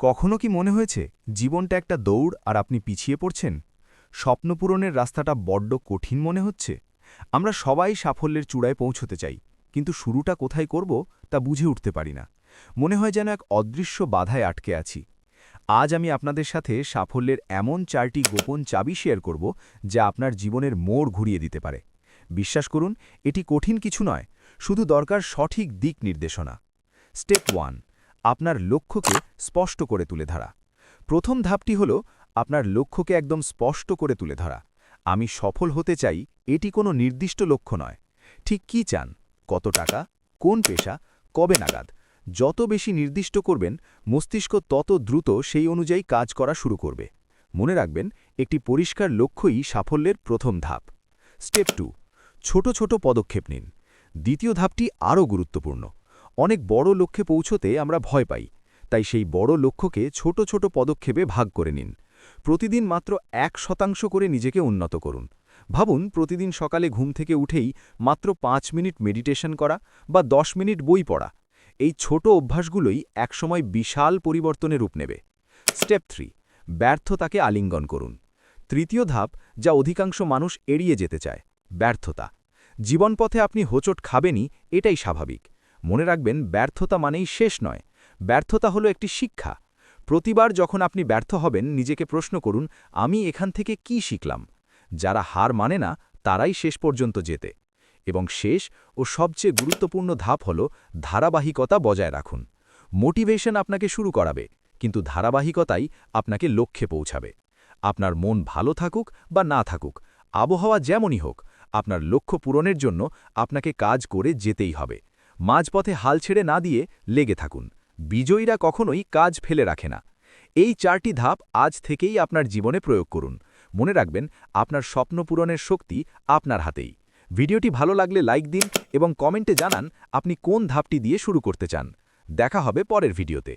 কখনো কি মনে হয়েছে জীবনটা একটা দৌড় আর আপনি পিছিয়ে পড়ছেন? স্বপ্ন পূরণের রাস্তাটা বড্ড কঠিন মনে হচ্ছে। আমরা সবাই সাফল্যের চূড়ায় পৌঁছতে চাই, কিন্তু শুরুটা কোথায় করব তা বুঝে উঠতে পারি না। মনে হয় যেন এক অদৃশ্য বাধায় আটকে আছি। আজ আমি আপনাদের সাথে সাফল্যের এমন 4টি গোপন চাবি শেয়ার করব, যা আপনার জীবনের মোড় ঘুরিয়ে দিতে পারে। বিশ্বাস করুন, এটি কঠিন কিছু নয়, শুধু দরকার সঠিক দিক নির্দেশনা। স্টেপ 1, আপনার লক্ষ্যকে স্পষ্ট করে তুলে ধরা। প্রথম ধাপটি হল আপনার লক্ষ্যকে একদম স্পষ্ট করে তুলে ধরা। আমি সফল হতে চাই, এটি কোনো নির্দিষ্ট লক্ষ্য নয়। ঠিক কী চান, কত টাকা, কোন পেশা, কবে নাগাদ? যত বেশি নির্দিষ্ট করবেন, মস্তিষ্ক তত দ্রুত সেই অনুযায়ী কাজ করা শুরু করবে। মনে রাখবেন, একটি পরিষ্কার লক্ষ্যই সাফল্যের প্রথম ধাপ। স্টেপ 2, ছোট ছোট পদক্ষেপ নিন। দ্বিতীয় ধাপটি আরও গুরুত্বপূর্ণ। অনেক বড় লক্ষ্যে পৌঁছতে আমরা ভয় পাই, তাই সেই বড় লক্ষ্যকে ছোট ছোট পদক্ষেপে ভাগ করে নিন। প্রতিদিন মাত্র 1% করে নিজেকে উন্নত করুন। ভাবুন, প্রতিদিন সকালে ঘুম থেকে উঠেই মাত্র 5 মিনিট মেডিটেশন করা বা 10 মিনিট বই পড়া। এই ছোট অভ্যাসগুলোই একসময় বিশাল পরিবর্তনের রূপ নেবে। স্টেপ 3, ব্যর্থতাকে আলিঙ্গন করুন। তৃতীয় ধাপ, যা অধিকাংশ মানুষ এড়িয়ে যেতে চায়, ব্যর্থতা। জীবনপথে আপনি হোঁচট খাবেনই, এটাই স্বাভাবিক। মনে রাখবেন, ব্যর্থতা মানেই শেষ নয়। ব্যর্থতা হলো একটি শিক্ষা। প্রতিবার যখন আপনি ব্যর্থ হবেন, নিজেকে প্রশ্ন করুন, আমি এখান থেকে কি শিখলাম? যারা হার মানে না, তারাই শেষ পর্যন্ত জেতে। এবং শেষ ও সবচেয়ে গুরুত্বপূর্ণ ধাপ হল ধারাবাহিকতা বজায় রাখুন। মোটিভেশন আপনাকে শুরু করাবে, কিন্তু ধারাবাহিকতাই আপনাকে লক্ষ্যে পৌঁছাবে। আপনার মন ভালো থাকুক বা না থাকুক, আবহাওয়া যেমনই হোক, আপনার লক্ষ্য পূরণের জন্য আপনাকে কাজ করে যেতেই হবে। মাঝপথে হাল ছেড়ে না দিয়ে লেগে থাকুন। বিজয়ীরা কখনোই কাজ ফেলে রাখে না। এই 4টি ধাপ আজ থেকেই আপনার জীবনে প্রয়োগ করুন। মনে রাখবেন, আপনার স্বপ্ন পূরণের শক্তি আপনার হাতেই। ভিডিওটি ভালো লাগলে লাইক দিন এবং কমেন্টে জানান আপনি কোন ধাপটি দিয়ে শুরু করতে চান। দেখা হবে পরের ভিডিওতে।